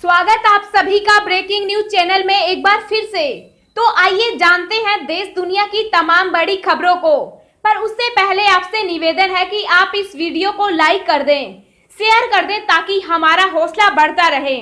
स्वागत आप सभी का ब्रेकिंग न्यूज चैनल में एक बार फिर से। तो आइए जानते हैं देश दुनिया की तमाम बड़ी खबरों को। पर उससे पहले आपसे निवेदन है कि आप इस वीडियो को लाइक कर दें, शेयर कर दें ताकि हमारा हौसला बढ़ता रहे।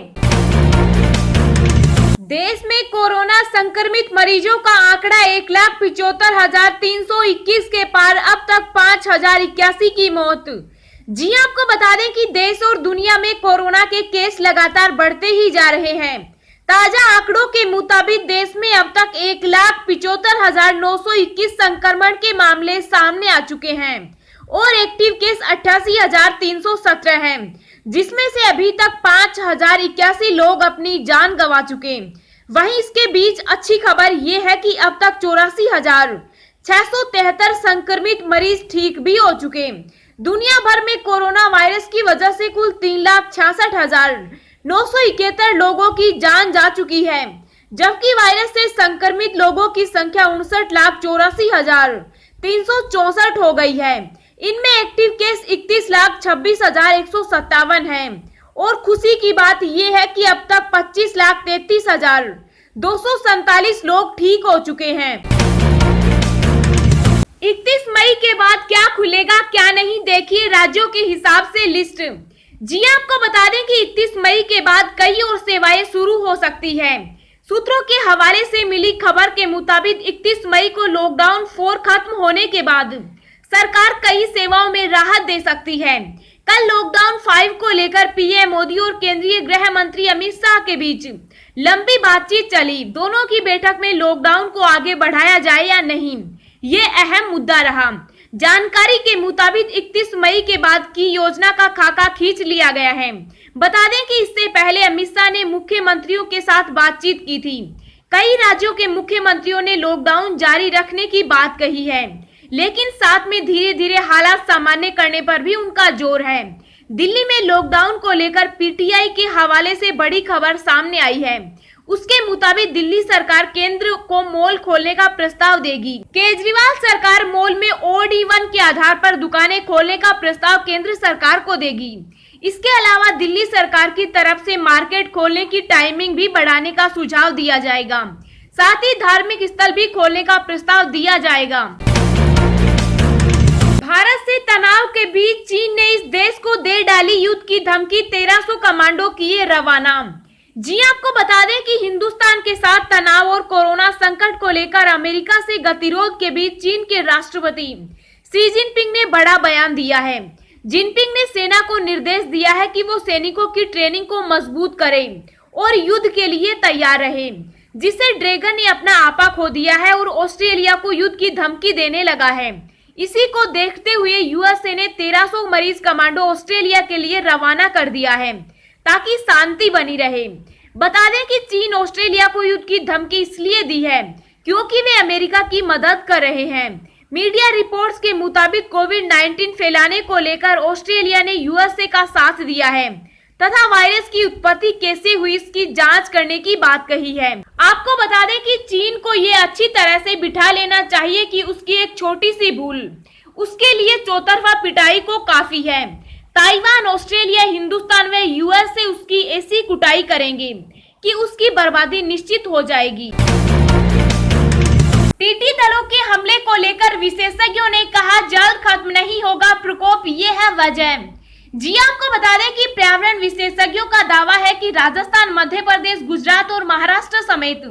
देश में कोरोना संक्रमित मरीजों का आंकड़ा 1,75,321 के पार, अब तक 5,081 की मौत। जी आपको बता दें कि देश और दुनिया में कोरोना के केस लगातार बढ़ते ही जा रहे हैं। ताजा आंकड़ों के मुताबिक देश में अब तक 1,75,921 संक्रमण के मामले सामने आ चुके हैं और एक्टिव केस 88,317 हैं, जिसमें से अभी तक 5,081 लोग अपनी जान गंवा चुके। वहीं इसके बीच अच्छी खबर ये है कि अब तक 84,673 संक्रमित मरीज ठीक भी हो चुके। दुनिया भर में कोरोना वायरस की वजह से कुल 3,66,971 लोगों की जान जा चुकी है, जबकि वायरस से संक्रमित लोगों की संख्या 59,84,364 हो गई है। इनमें एक्टिव केस 31,26,157 है और खुशी की बात यह है कि अब तक 25,33,247 लोग ठीक हो चुके हैं। 31 मई के बाद क्या खुलेगा क्या नहीं, देखिए राज्यों के हिसाब से लिस्ट। जी आपको बता दें कि 31 मई के बाद कई और सेवाएं शुरू हो सकती है। सूत्रों के हवाले से मिली खबर के मुताबिक 31 मई को लॉकडाउन 4 खत्म होने के बाद सरकार कई सेवाओं में राहत दे सकती है। कल लॉकडाउन 5 को लेकर पीएम मोदी और केंद्रीय गृह मंत्री अमित शाह के बीच लंबी बातचीत चली। दोनों की बैठक में लॉकडाउन को आगे बढ़ाया जाए या नहीं, ये अहम मुद्दा रहा। जानकारी के मुताबिक 31 मई के बाद की योजना का खाका खींच लिया गया है। बता दें कि इससे पहले अमित शाह ने मुख्यमंत्रियों के साथ बातचीत की थी। कई राज्यों के मुख्यमंत्रियों ने लॉकडाउन जारी रखने की बात कही है, लेकिन साथ में धीरे धीरे हालात सामान्य करने पर भी उनका जोर है। दिल्ली में लॉकडाउन को लेकर पीटीआई के हवाले से बड़ी खबर सामने आई है। उसके मुताबिक दिल्ली सरकार केंद्र को मॉल खोलने का प्रस्ताव देगी। केजरीवाल सरकार मॉल में OD1 के आधार पर दुकानें खोलने का प्रस्ताव केंद्र सरकार को देगी। इसके अलावा दिल्ली सरकार की तरफ से मार्केट खोलने की टाइमिंग भी बढ़ाने का सुझाव दिया जाएगा। साथ ही धार्मिक स्थल भी खोलने का प्रस्ताव दिया जाएगा। भारत से तनाव के बीच चीन ने इस देश को दे डाली युद्ध की धमकी, 1300 कमांडो किए रवाना। जी आपको बता दें कि हिंदुस्तान के साथ तनाव और कोरोना संकट को लेकर अमेरिका से गतिरोध के बीच चीन के राष्ट्रपति शी जिनपिंग ने बड़ा बयान दिया है। जिनपिंग ने सेना को निर्देश दिया है कि वो सैनिकों की ट्रेनिंग को मजबूत करे और युद्ध के लिए तैयार रहे, जिससे ड्रैगन ने अपना आपा खो दिया है और ऑस्ट्रेलिया को युद्ध की धमकी देने लगा है। इसी को देखते हुए यूएसए ने 1300 मरीज कमांडो ऑस्ट्रेलिया के लिए रवाना कर दिया है ताकि शांति बनी रहे। बता दें कि चीन ऑस्ट्रेलिया को युद्ध की धमकी इसलिए दी है क्योंकि वे अमेरिका की मदद कर रहे हैं। मीडिया रिपोर्ट्स के मुताबिक कोविड-19 फैलाने को लेकर ऑस्ट्रेलिया ने यूएसए का साथ दिया है तथा वायरस की उत्पत्ति कैसे हुई इसकी जांच करने की बात कही है। आपको बता दें कि चीन को ये अच्छी तरह से बिठा लेना चाहिए कि उसकी एक छोटी सी भूल उसके लिए चौतरफा पिटाई को काफी है। ताइवान, ऑस्ट्रेलिया, हिंदुस्तान व यूएस से उसकी ऐसी कुटाई करेंगे कि उसकी बर्बादी निश्चित हो जाएगी। टीटी दलों के हमले को लेकर विशेषज्ञों ने कहा जल्द खत्म नहीं होगा प्रकोप, ये है वजह। जी आपको बता दें कि पर्यावरण विशेषज्ञों का दावा है कि राजस्थान, मध्य प्रदेश, गुजरात और महाराष्ट्र समेत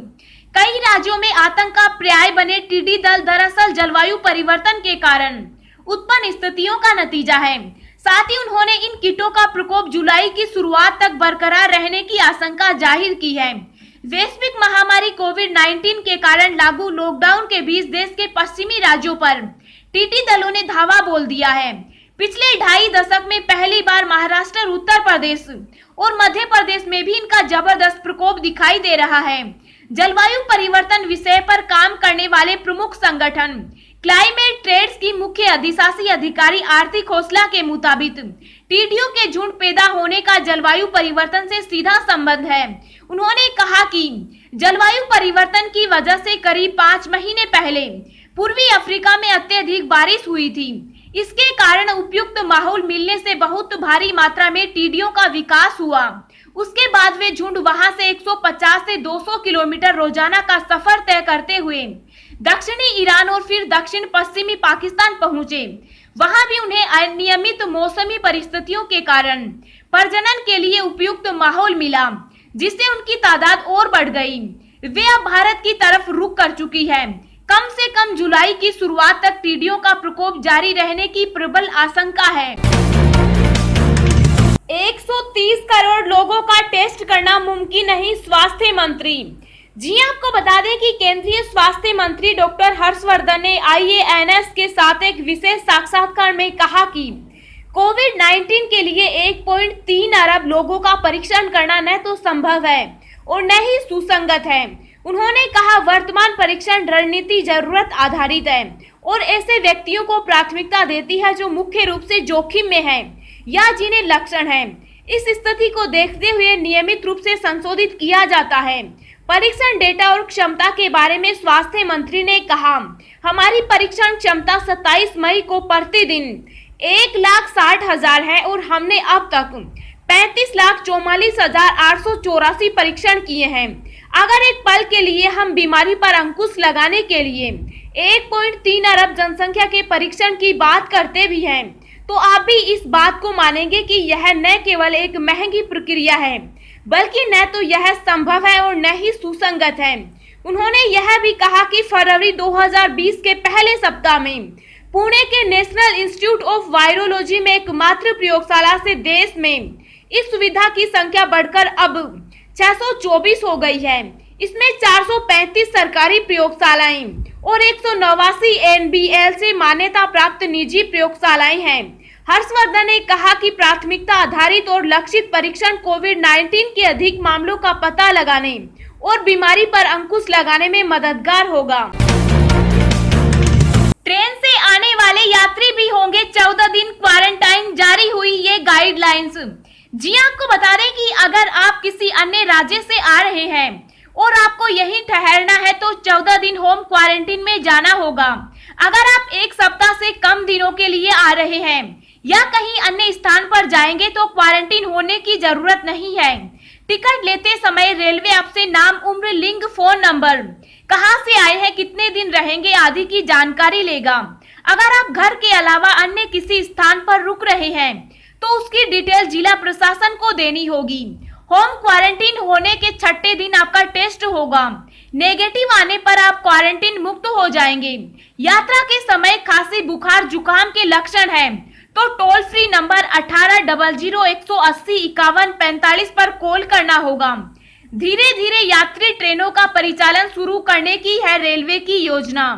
कई राज्यों में आतंक का पर्याय बने टिड्डी दल दरअसल जलवायु परिवर्तन के कारण उत्पन्न स्थितियों का नतीजा है। साथ ही उन्होंने इन कीटों का प्रकोप जुलाई की शुरुआत तक बरकरार रहने की आशंका जाहिर की है। वैश्विक महामारी कोविड-19 के कारण लागू लॉकडाउन के बीच देश के पश्चिमी राज्यों पर टीटी दलों ने धावा बोल दिया है। पिछले 2.5 दशक में पहली बार महाराष्ट्र, उत्तर प्रदेश और मध्य प्रदेश में भी इनका जबरदस्त प्रकोप दिखाई दे रहा है। जलवायु परिवर्तन विषय पर काम करने वाले प्रमुख संगठन क्लाइमेट ट्रेड्स की मुख्य अधिशासी अधिकारी आरती खोसला के मुताबिक टिड्डियों के झुंड पैदा होने का जलवायु परिवर्तन से सीधा संबंध है। उन्होंने कहा कि जलवायु परिवर्तन की वजह से करीब 5 महीने पहले पूर्वी अफ्रीका में अत्यधिक बारिश हुई थी। इसके कारण उपयुक्त माहौल मिलने से बहुत भारी मात्रा में टिड्डियों का विकास हुआ। उसके बाद वे झुंड वहां से 150 से 200 किलोमीटर रोजाना का सफर तय करते हुए दक्षिणी ईरान और फिर दक्षिण पश्चिमी पाकिस्तान पहुंचे। वहां भी उन्हें अनियमित मौसमी परिस्थितियों के कारण प्रजनन के लिए उपयुक्त माहौल मिला, जिससे उनकी तादाद और बढ़ गई। वे अब भारत की तरफ रुख कर चुकी है। कम से कम जुलाई की शुरुआत तक टिड्डियों का प्रकोप जारी रहने की प्रबल आशंका है। 130 करोड़ लोगों का टेस्ट करना मुमकिन नहीं, स्वास्थ्य मंत्री। जी आपको बता दें कि केंद्रीय स्वास्थ्य मंत्री डॉक्टर हर्षवर्धन ने IANS के साथ एक विशेष साक्षात्कार में कहा कि कोविड-19 के लिए 1.3 अरब लोगों का परीक्षण करना न तो संभव है और न ही सुसंगत है। उन्होंने कहा, वर्तमान परीक्षण रणनीति जरूरत आधारित है और ऐसे व्यक्तियों को प्राथमिकता देती है जो मुख्य रूप से जोखिम में हैं या जिन्हें लक्षण हैं। इस स्थिति को देखते हुए नियमित रूप से संशोधित किया जाता है। परीक्षण डेटा और क्षमता के बारे में स्वास्थ्य मंत्री ने कहा, हमारी परीक्षण क्षमता 27 मई को प्रतिदिन 1,60,000 है और हमने अब तक 35,44,884 परीक्षण किए हैं। अगर एक पल के लिए हम बीमारी पर अंकुश लगाने के लिए 1.3 अरब जनसंख्या के परीक्षण की बात करते भी हैं, तो आप भी इस बात को मानेंगे कि यह न केवल एक महंगी प्रक्रिया है, बल्कि न तो यह संभव है और न ही सुसंगत है। उन्होंने यह भी कहा कि फरवरी 2020 के पहले सप्ताह में पुणे के नेशनल इंस्टीट्यूट ऑफ वायरोलॉजी में एकमात्र प्रयोगशाला से देश में इस सुविधा की संख्या बढ़कर अब 624 हो गई है। इसमें 435 सरकारी प्रयोगशालाएं और 189 NBL से मान्यता प्राप्त निजी प्रयोगशालाएं हैं। हर्षवर्धन ने कहा कि प्राथमिकता आधारित और लक्षित परीक्षण कोविड-19 के अधिक मामलों का पता लगाने और बीमारी पर अंकुश लगाने में मददगार होगा। ट्रेन से आने वाले यात्री भी होंगे 14 दिन क्वारंटाइन, जारी हुई ये गाइडलाइंस। जी आपको बता दें कि अगर आप किसी अन्य राज्य से आ रहे हैं और आपको यहीं ठहरना है तो 14 दिन होम क्वारंटीन में जाना होगा। अगर आप एक सप्ताह से कम दिनों के लिए आ रहे हैं या कहीं अन्य स्थान पर जाएंगे तो क्वारंटीन होने की जरूरत नहीं है। टिकट लेते समय रेलवे आपसे नाम, उम्र, लिंग, फोन नंबर, कहां से आए हैं, कितने दिन रहेंगे आदि की जानकारी लेगा। अगर आप घर के अलावा अन्य किसी स्थान पर रुक रहे हैं तो उसकी डिटेल जिला प्रशासन को देनी होगी। होम क्वारंटीन होने के 6ठे दिन आपका टेस्ट होगा। नेगेटिव आने पर आप क्वारंटीन मुक्त हो जाएंगे। यात्रा के समय खांसी, बुखार, जुकाम के लक्षण हैं तो टोल फ्री नंबर 1800-180-5145 पर कॉल करना होगा। धीरे धीरे यात्री ट्रेनों का परिचालन शुरू करने की है रेलवे की योजना।